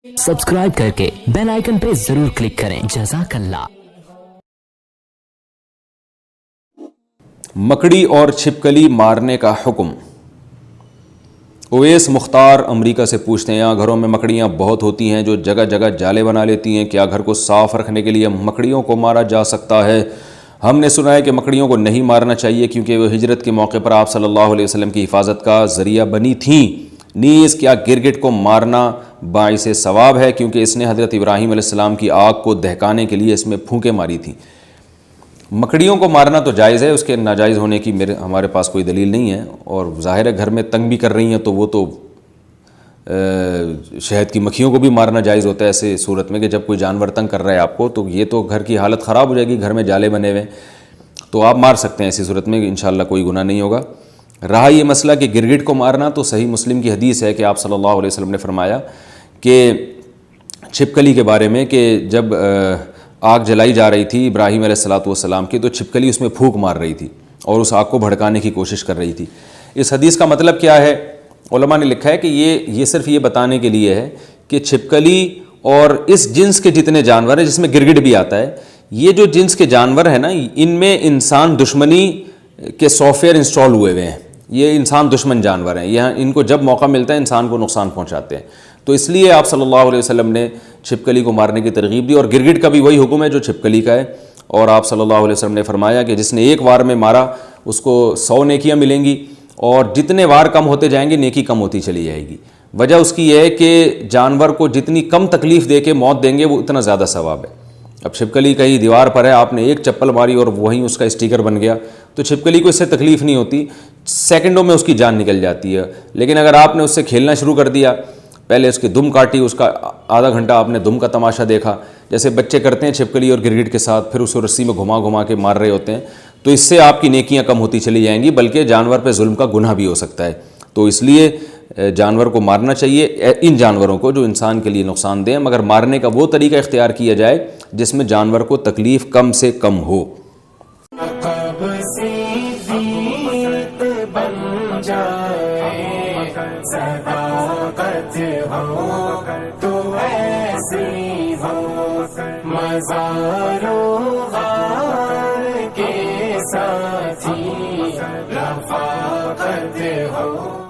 Subscribe करके bell icon पे जरूर क्लिक करें। जज़ाकल्लाह। मकड़ी और छिपकली मारने का हुक्म। उवैस मुख्तार अमेरिका से पूछते हैं, यहाँ घरों में मकड़ियाँ बहुत होती हैं जो जगह जगह जाले बना लेती हैं, क्या घर को साफ़ रखने के लिए मकड़ियों को मारा जा सकता है? हमने सुना है कि मकड़ियों को नहीं मारना चाहिए क्योंकि वो हिजरत के मौके पर आप सल्लल्लाहु अलैहि वसल्लम की हिफाजत का ज़रिया बनी थीं। नीज़ क्या गिरगिट को मारना बाइसे सवाब है क्योंकि इसने हज़रत इब्राहीम अलैहिस्सलाम की आग को दहकाने के लिए इसमें फूंकें मारी थी। मकड़ियों को मारना तो जायज़ है, उसके नाजायज़ होने की हमारे पास कोई दलील नहीं है। और ज़ाहिर है घर में तंग भी कर रही हैं तो वो तो शहद की मक्खियों को भी मारना जायज़ होता है ऐसे सूरत में कि जब कोई जानवर तंग कर रहा है आपको, तो ये तो घर की हालत ख़राब हो जाएगी, घर में जाले बने हुए, तो आप मार सकते हैं ऐसी सूरत में, इंशाअल्लाह कोई गुनाह नहीं होगा। रहा ये मसला कि गिरगिट को मारना, तो सही मुस्लिम की हदीस है कि आप सल्लल्लाहु अलैहि वसल्लम ने फरमाया कि छिपकली के बारे में कि जब आग जलाई जा रही थी इब्राहीम अलैहिस्सलाम की, तो छिपकली उसमें फूंक मार रही थी और उस आग को भड़काने की कोशिश कर रही थी। इस हदीस का मतलब क्या है? उलमा ने लिखा है कि ये सिर्फ ये बताने के लिए है कि छिपकली और इस जिन्स के जितने जानवर हैं, जिसमें गिरगिट भी आता है, ये जो जिन्स के जानवर हैं ना, इनमें इंसान दुश्मनी के सॉफ्टवेयर इंस्टॉल हुए हुए हैं। ये इंसान दुश्मन जानवर हैं, यह इनको जब मौका मिलता है इंसान को नुकसान पहुंचाते हैं। तो इसलिए आप सल्लल्लाहु अलैहि वसल्लम ने छिपकली को मारने की तरगीब दी, और गिरगिट का भी वही हुक्म है जो छिपकली का है। और आप सल्लल्लाहु अलैहि वसल्लम ने फरमाया कि जिसने एक वार में मारा उसको 100 नेकियां मिलेंगी, और जितने वार कम होते जाएंगे नेकी कम होती चली जाएगी। वजह उसकी यह है कि जानवर को जितनी कम तकलीफ़ दे के मौत देंगे वो उतना ज़्यादा सवाब है। अब छिपकली कहीं दीवार पर है, आपने एक चप्पल मारी और वहीं उसका स्टिकर बन गया, तो छिपकली को इससे तकलीफ़ नहीं होती, सेकंडों में उसकी जान निकल जाती है। लेकिन अगर आपने उससे खेलना शुरू कर दिया, पहले उसकी दुम काटी, उसका आधा घंटा आपने दुम का तमाशा देखा, जैसे बच्चे करते हैं छिपकली और गिरगिट के साथ, फिर उसको रस्सी में घुमा घुमा के मार रहे होते हैं, तो इससे आपकी नेकियां कम होती चली जाएंगी, बल्कि जानवर पे जुल्म का गुनाह भी हो सकता है। तो इसलिए जानवर को मारना चाहिए, इन जानवरों को जो इंसान के लिए नुकसानदेह, मगर मारने का वो तरीका इख्तियार किया जाए जिसमें जानवर को तकलीफ़ कम से कम हो। मज़ारों गार के साथी रफ़ाक़त हो।